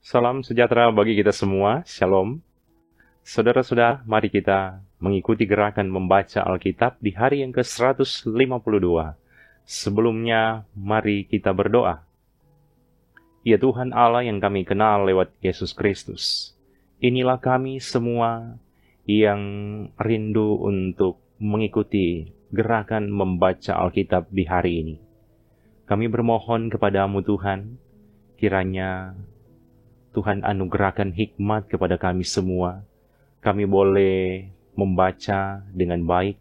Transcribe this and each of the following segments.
Salam sejahtera bagi kita semua, Shalom. Saudara-saudara, mari kita mengikuti gerakan membaca Alkitab di hari yang ke-152. Sebelumnya, mari kita berdoa. Ya Tuhan Allah yang kami kenal lewat Yesus Kristus, inilah kami semua yang rindu untuk mengikuti gerakan membaca Alkitab di hari ini. Kami bermohon kepadamu Tuhan, kiranya Tuhan anugerahkan hikmat kepada kami semua. Kami boleh membaca dengan baik,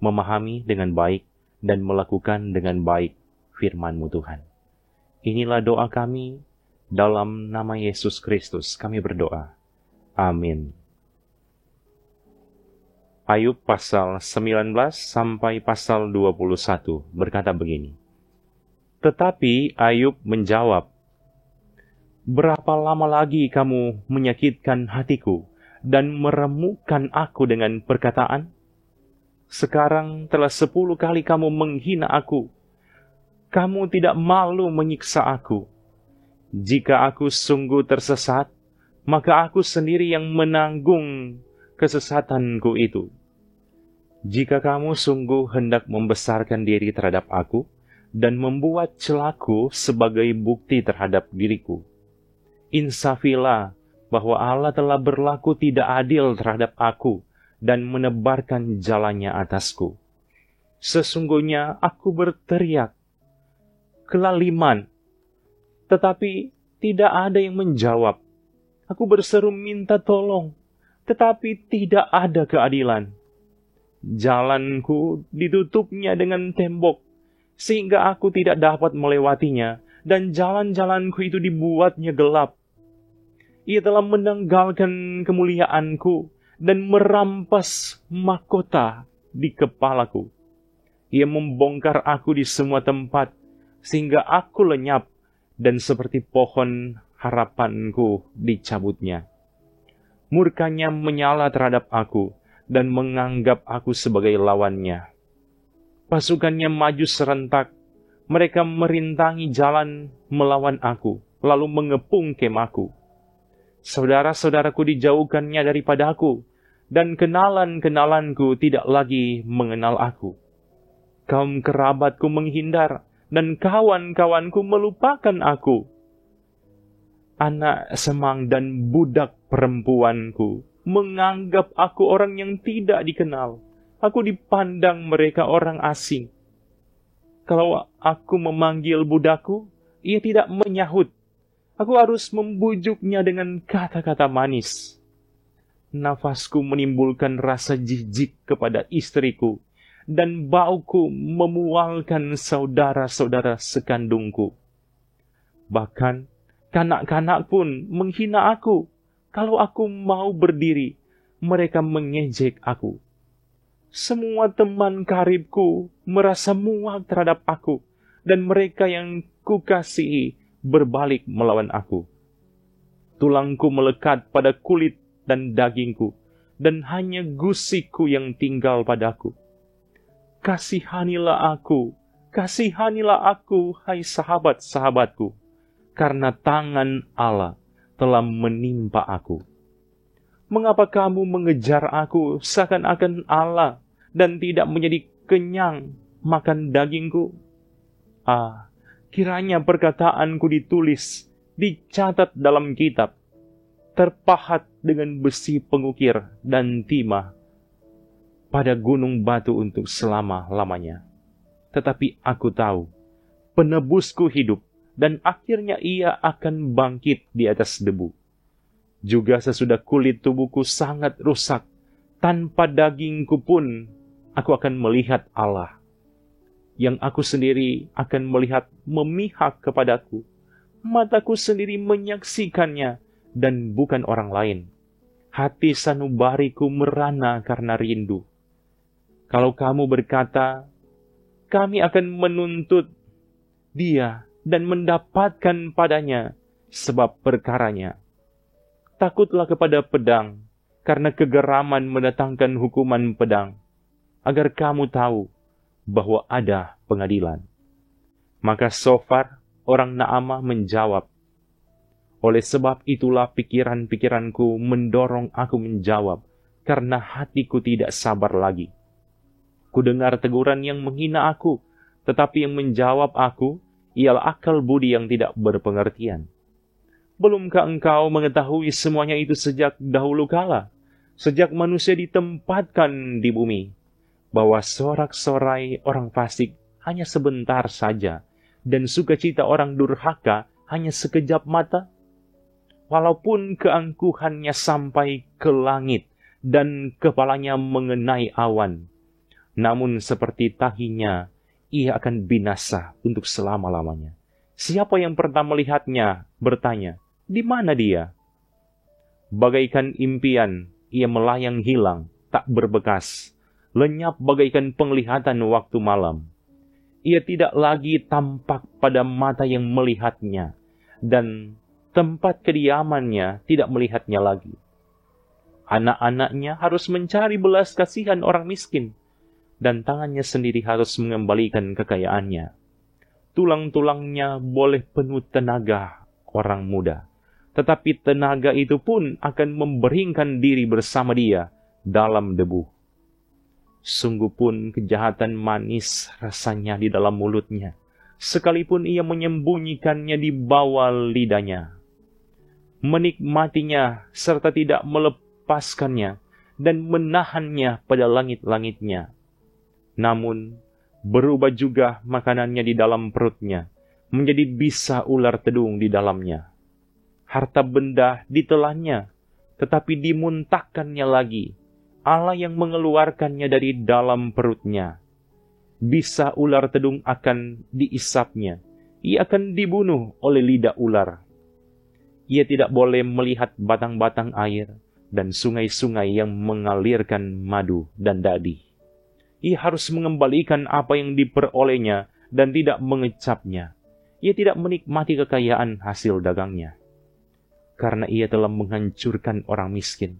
memahami dengan baik, dan melakukan dengan baik firman-Mu Tuhan. Inilah doa kami, dalam nama Yesus Kristus kami berdoa. Amin. Ayub pasal 19 sampai pasal 21 berkata begini. Tetapi Ayub menjawab, berapa lama lagi kamu menyakitkan hatiku dan meremukkan aku dengan perkataan? Sekarang telah 10 kali kamu menghina aku. Kamu tidak malu menyiksa aku. Jika aku sungguh tersesat, maka aku sendiri yang menanggung kesesatanku itu. Jika kamu sungguh hendak membesarkan diri terhadap aku dan membuat celaku sebagai bukti terhadap diriku, insafilah bahwa Allah telah berlaku tidak adil terhadap aku dan menebarkan jalannya atasku. Sesungguhnya aku berteriak kelaliman, tetapi tidak ada yang menjawab. Aku berseru minta tolong, tetapi tidak ada keadilan. Jalanku ditutupnya dengan tembok, sehingga aku tidak dapat melewatinya, dan jalan-jalanku itu dibuatnya gelap. Ia telah menanggalkan kemuliaanku dan merampas mahkota di kepalaku. Ia membongkar aku di semua tempat, sehingga aku lenyap, dan seperti pohon harapanku dicabutnya. Murkanya menyala terhadap aku, dan menganggap aku sebagai lawannya. Pasukannya maju serentak, mereka merintangi jalan melawan aku, lalu mengepung kemahku. Saudara-saudaraku dijauhkannya daripada aku, dan kenalan-kenalanku tidak lagi mengenal aku. Kaum kerabatku menghindar, dan kawan-kawanku melupakan aku. Anak semang dan budak perempuanku menganggap aku orang yang tidak dikenal. Aku dipandang mereka orang asing. Kalau aku memanggil budakku, ia tidak menyahut. Aku harus membujuknya dengan kata-kata manis. Nafasku menimbulkan rasa jijik kepada istriku, dan bauku memualkan saudara-saudara sekandungku. Bahkan, kanak-kanak pun menghina aku. Kalau aku mau berdiri, mereka mengejek aku. Semua teman karibku merasa muak terhadap aku, dan mereka yang kukasihi berbalik melawan aku. Tulangku melekat pada kulit dan dagingku, dan hanya gusiku yang tinggal padaku. Kasihanilah aku, hai sahabat-sahabatku, karena tangan Allah telah menimpa aku. Mengapa kamu mengejar aku seakan-akan Allah dan tidak menjadi kenyang makan dagingku? Kiranya perkataanku ditulis, dicatat dalam kitab, terpahat dengan besi pengukir dan timah pada gunung batu untuk selama-lamanya. Tetapi aku tahu, penebusku hidup, dan akhirnya ia akan bangkit di atas debu. Juga sesudah kulit tubuhku sangat rusak, tanpa dagingku pun aku akan melihat Allah. Yang aku sendiri akan melihat memihak kepadaku. Mataku sendiri menyaksikannya, dan bukan orang lain. Hati sanubariku merana karena rindu. Kalau kamu berkata, kami akan menuntut dia dan mendapatkan padanya sebab perkaranya. Takutlah kepada pedang, karena kegeraman mendatangkan hukuman pedang, agar kamu tahu bahwa ada pengadilan. Maka Sofar, orang Naamah menjawab, oleh sebab itulah pikiran-pikiranku mendorong aku menjawab, karena hatiku tidak sabar lagi. Kudengar teguran yang menghina aku, tetapi yang menjawab aku ialah akal budi yang tidak berpengertian. Belumkah engkau mengetahui semuanya itu sejak dahulu kala, sejak manusia ditempatkan di bumi, bahwa sorak-sorai orang fasik hanya sebentar saja, dan sukacita orang durhaka hanya sekejap mata? Walaupun keangkuhannya sampai ke langit, dan kepalanya mengenai awan, namun seperti tahinya, ia akan binasa untuk selama-lamanya. Siapa yang pernah melihatnya bertanya, di mana dia? Bagaikan impian, ia melayang hilang, tak berbekas, lenyap bagaikan penglihatan waktu malam. Ia tidak lagi tampak pada mata yang melihatnya, dan tempat kediamannya tidak melihatnya lagi. Anak-anaknya harus mencari belas kasihan orang miskin, dan tangannya sendiri harus mengembalikan kekayaannya. Tulang-tulangnya boleh penuh tenaga orang muda, tetapi tenaga itu pun akan memberingkan diri bersama dia dalam debu. Sungguh pun kejahatan manis rasanya di dalam mulutnya, sekalipun ia menyembunyikannya di bawah lidahnya. Menikmatinya serta tidak melepaskannya dan menahannya pada langit-langitnya. Namun, berubah juga makanannya di dalam perutnya, menjadi bisa ular tedung di dalamnya. Harta benda ditelannya, tetapi dimuntahkannya lagi. Allah yang mengeluarkannya dari dalam perutnya. Bisa ular tedung akan diisapnya. Ia akan dibunuh oleh lidah ular. Ia tidak boleh melihat batang-batang air dan sungai-sungai yang mengalirkan madu dan dadi. Ia harus mengembalikan apa yang diperolehnya dan tidak mengecapnya. Ia tidak menikmati kekayaan hasil dagangnya. Karena ia telah menghancurkan orang miskin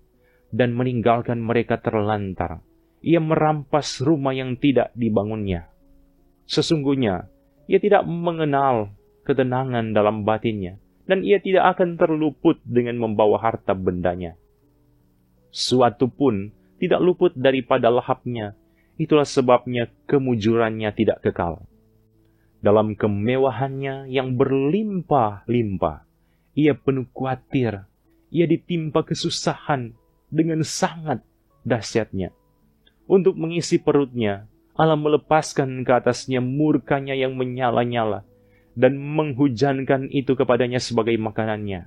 dan meninggalkan mereka terlantar. Ia merampas rumah yang tidak dibangunnya. Sesungguhnya, ia tidak mengenal ketenangan dalam batinnya, dan ia tidak akan terluput dengan membawa harta bendanya. Suatu pun tidak luput daripada lahapnya. Itulah sebabnya kemujurannya tidak kekal. Dalam kemewahannya yang berlimpah-limpah, ia penuh khawatir. Ia ditimpa kesusahan dengan sangat dahsyatnya. Untuk mengisi perutnya, Allah melepaskan ke atasnya murkanya yang menyala-nyala dan menghujankan itu kepadanya sebagai makanannya.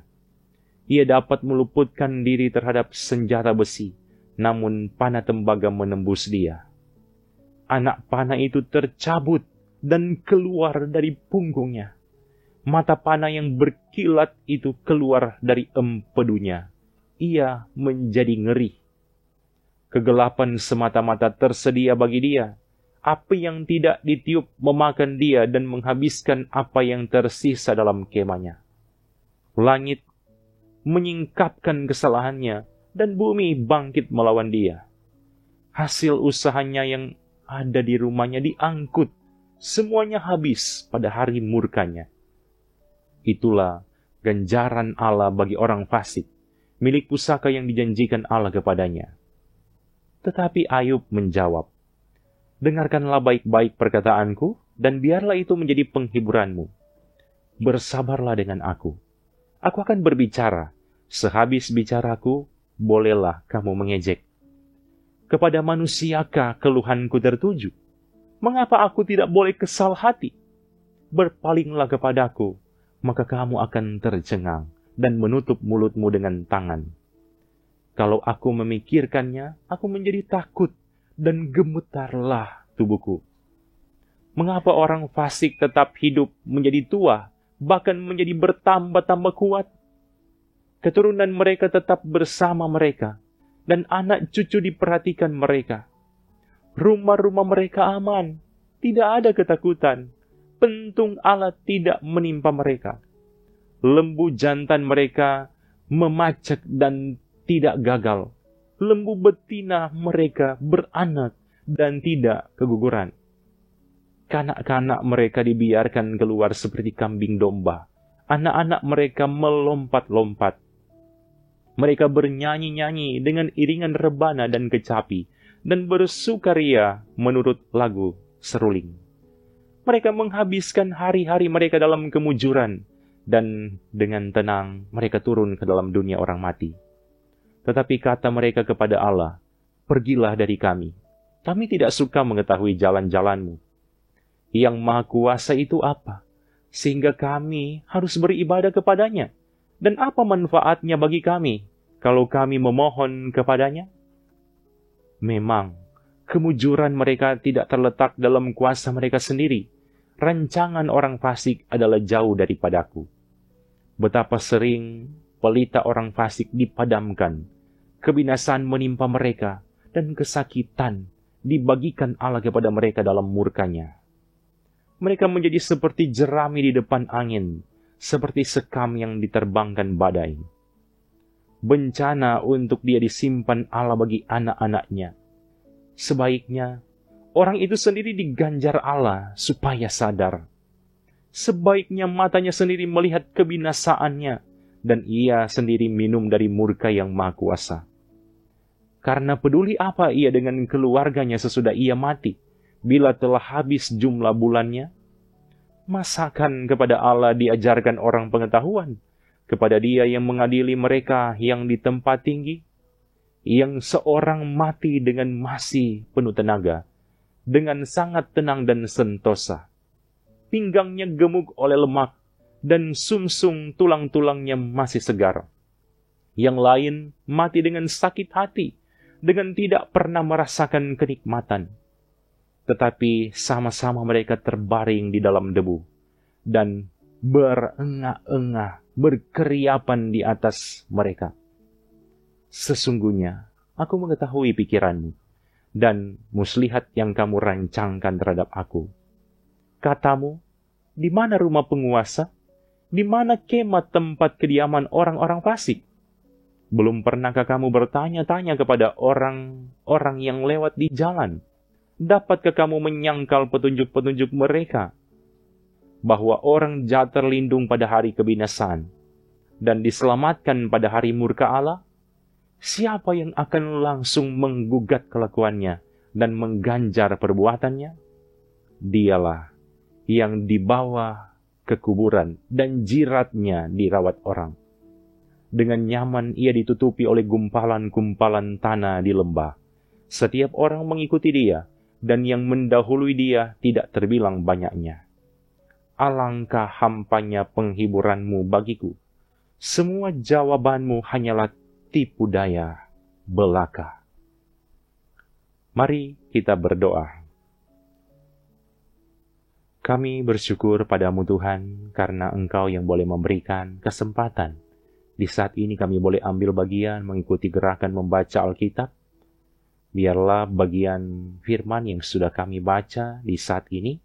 Ia dapat meluputkan diri terhadap senjata besi, namun panah tembaga menembus dia. Anak panah itu tercabut dan keluar dari punggungnya. Mata panah yang berkilat itu keluar dari empedunya. Ia menjadi ngeri. Kegelapan semata-mata tersedia bagi dia. Api yang tidak ditiup memakan dia dan menghabiskan apa yang tersisa dalam kemahnya. Langit menyingkapkan kesalahannya dan bumi bangkit melawan dia. Hasil usahanya yang ada di rumahnya diangkut. Semuanya habis pada hari murkanya. Itulah ganjaran Allah bagi orang fasik, milik pusaka yang dijanjikan Allah kepadanya. Tetapi Ayub menjawab, dengarkanlah baik-baik perkataanku, dan biarlah itu menjadi penghiburanmu. Bersabarlah dengan aku. Aku akan berbicara. Sehabis bicaraku, bolehlah kamu mengejek. Kepada manusiakah keluhanku tertuju? Mengapa aku tidak boleh kesal hati? Berpalinglah kepadaku, maka kamu akan tercengang dan menutup mulutmu dengan tangan. Kalau aku memikirkannya, aku menjadi takut dan gemetarlah tubuhku. Mengapa orang fasik tetap hidup menjadi tua, bahkan menjadi bertambah-tambah kuat? Keturunan mereka tetap bersama mereka, dan anak cucu diperhatikan mereka. Rumah-rumah mereka aman, tidak ada ketakutan. Pentung Allah tidak menimpa mereka. Lembu jantan mereka memacak dan tidak gagal. lembu betina mereka beranak dan tidak keguguran. Kanak-kanak mereka dibiarkan keluar seperti kambing domba. Anak-anak mereka melompat-lompat. Mereka bernyanyi-nyanyi dengan iringan rebana dan kecapi, dan bersukaria menurut lagu seruling. Mereka menghabiskan hari-hari mereka dalam kemujuran, dan dengan tenang mereka turun ke dalam dunia orang mati. Tetapi kata mereka kepada Allah, "Pergilah dari kami. Kami tidak suka mengetahui jalan-jalan-Mu. Yang Maha Kuasa itu apa? Sehingga kami harus beribadah kepadanya. Dan apa manfaatnya bagi kami kalau kami memohon kepadanya?" Memang, kemujuran mereka tidak terletak dalam kuasa mereka sendiri. Rancangan orang fasik adalah jauh daripadaku. Betapa sering pelita orang fasik dipadamkan, kebinasaan menimpa mereka, dan kesakitan dibagikan Allah kepada mereka dalam murkanya. Mereka menjadi seperti jerami di depan angin, seperti sekam yang diterbangkan badai. Bencana untuk dia disimpan Allah bagi anak-anaknya. Sebaiknya, orang itu sendiri diganjar Allah supaya sadar. Sebaiknya matanya sendiri melihat kebinasaannya, dan ia sendiri minum dari murka yang Maha Kuasa. Karena peduli apa ia dengan keluarganya sesudah ia mati, bila telah habis jumlah bulannya? Masakan kepada Allah diajarkan orang pengetahuan, kepada Dia yang mengadili mereka yang di tempat tinggi, yang seorang mati dengan masih penuh tenaga, dengan sangat tenang dan sentosa. Pinggangnya gemuk oleh lemak, dan sumsum tulang-tulangnya masih segar. Yang lain mati dengan sakit hati, dengan tidak pernah merasakan kenikmatan. Tetapi sama-sama mereka terbaring di dalam debu, dan berengah-engah, berkeriapan di atas mereka. Sesungguhnya, aku mengetahui pikiranmu, dan muslihat yang kamu rancangkan terhadap aku. Katamu, di mana rumah penguasa? Di mana kemah tempat kediaman orang-orang fasik? Belum pernahkah kamu bertanya-tanya kepada orang-orang yang lewat di jalan? Dapatkah kamu menyangkal petunjuk-petunjuk mereka? Bahwa orang jahat terlindung pada hari kebinasaan, dan diselamatkan pada hari murka Allah? Siapa yang akan langsung menggugat kelakuannya dan mengganjar perbuatannya? Dialah yang dibawa ke kuburan dan jiratnya dirawat orang. Dengan nyaman ia ditutupi oleh gumpalan-gumpalan tanah di lembah. Setiap orang mengikuti dia, dan yang mendahului dia tidak terbilang banyaknya. Alangkah hampanya penghiburanmu bagiku. Semua jawabanmu hanyalah tipu daya belaka. Mari kita berdoa. Kami bersyukur padamu Tuhan, karena Engkau yang boleh memberikan kesempatan. Di saat ini kami boleh ambil bagian mengikuti gerakan membaca Alkitab. Biarlah bagian firman yang sudah kami baca di saat ini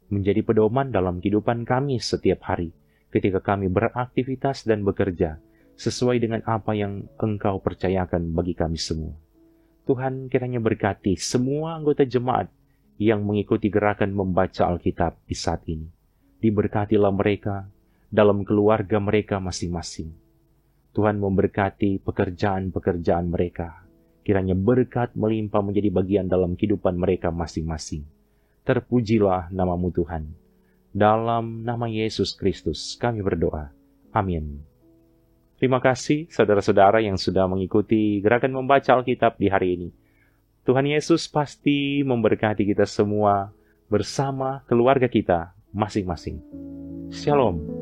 menjadi pedoman dalam kehidupan kami setiap hari, ketika kami beraktivitas dan bekerja, sesuai dengan apa yang Engkau percayakan bagi kami semua. Tuhan, kiranya berkati semua anggota jemaat yang mengikuti gerakan membaca Alkitab di saat ini. Diberkatilah mereka dalam keluarga mereka masing-masing. Tuhan memberkati pekerjaan-pekerjaan mereka. Kiranya berkat melimpah menjadi bagian dalam kehidupan mereka masing-masing. Terpujilah nama-Mu Tuhan. Dalam nama Yesus Kristus kami berdoa. Amin. Terima kasih saudara-saudara yang sudah mengikuti gerakan membaca Alkitab di hari ini. Tuhan Yesus pasti memberkati kita semua bersama keluarga kita masing-masing. Shalom.